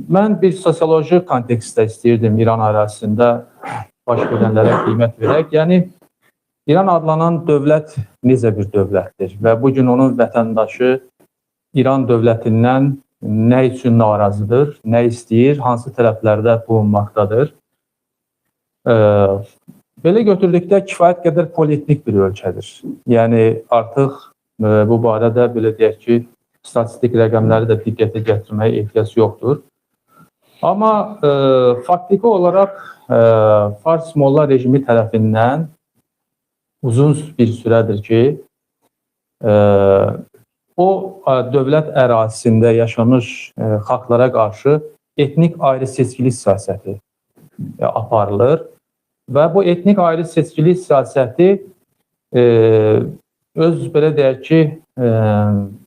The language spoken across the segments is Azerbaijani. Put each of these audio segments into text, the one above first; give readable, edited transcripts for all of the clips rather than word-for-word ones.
Mən bir sosioloji kontekstdə istəyirdim İran ərazisində baş verənlərə qiymət verək. Yəni, İran adlanan dövlət necə bir dövlətdir və bugün onun vətəndaşı İran dövlətindən nə üçün narazıdır, nə istəyir, hansı tərəflərdə bulunmaqdadır. Belə götürdükdə kifayət qədər polietnik bir ölkədir. Yəni, artıq bu barədə belə deyək ki, statistik rəqəmləri də diqqətə gətirməyə ehtiyac yoxdur. Amma faktiki olaraq Fars Molla rejimi tərəfindən uzun bir sürədir ki, o dövlət ərazisində yaşamış xalqlara qarşı etnik ayrı seçkilik siyasəti aparılır və bu etnik ayrı seçkilik siyasəti öz belə deyək ki,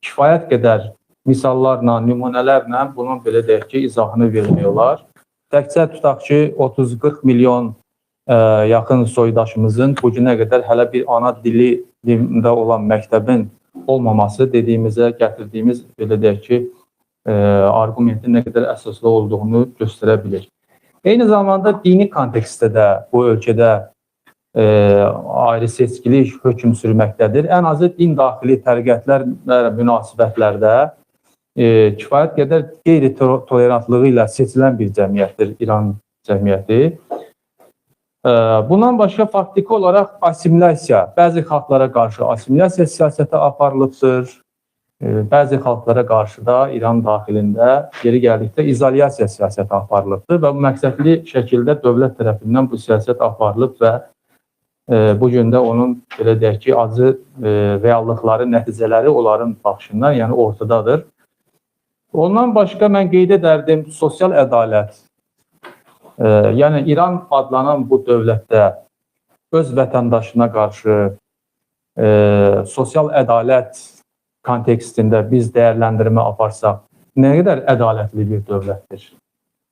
kifayət qədər misallarla, nümunələrlə bunun belə deyək ki, izahını vermək olar. Təkcə tutaq ki, 30-40 milyon yaxın soydaşımızın bugünə qədər hələ bir ana dilində olan məktəbin olmaması dediyimizə gətirdiyimiz belə deyək ki, argumentin nə qədər əsaslı olduğunu göstərə bilir. Eyni zamanda dini kontekstdə də bu ölkədə ayrı seçkilik hökm sürməkdədir. Ən azı din daxili təriqətlər münasibətlərdə kifayət qədər qeyri-tolerantlığı ilə seçilən bir cəmiyyətdir İran cəmiyyəti. Bundan başqa faktiki olaraq assimilyasiya, bəzi xalqlara qarşı assimilyasiya siyasəti aparılıbdır. Bəzi xalqlara qarşı da İran daxilində yeri gəldikdə izolyasiya siyasəti aparılıbdır və məqsədli şəkildə dövlət tərəfindən bu siyasət aparılıb və bugün də onun belə deyək ki, acı reallıqları, nəticələri onların baxışından, yəni ortadadır. Ondan başqa mən qeyd edərdim sosial ədalət. Yəni İran adlanan bu dövlətdə öz vətəndaşına qarşı sosial ədalət kontekstində biz dəyərləndirmə aparsaq, nə qədər ədalətli bir dövlətdir?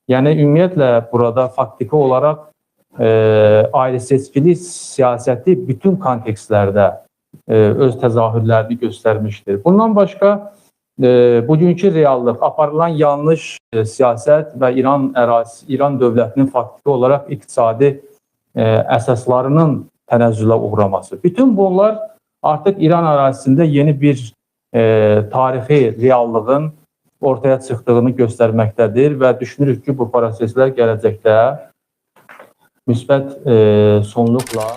Yəni ümumiyyətlə burada faktiki olaraq ayrı seçkilik siyasəti bütün kontekstlərdə öz təzahürlərini göstərmişdir. Bundan başqa bugünkü reallıq, aparılan yanlış siyasət və İran dövlətinin faktiki olaraq iqtisadi əsaslarının tənəzzülə uğraması. Bütün bunlar artıq İran ərazisində yeni bir tarixi reallığın ortaya çıxdığını göstərməkdədir və düşünürük ki, bu proseslər gələcəkdə müsbət sonluqla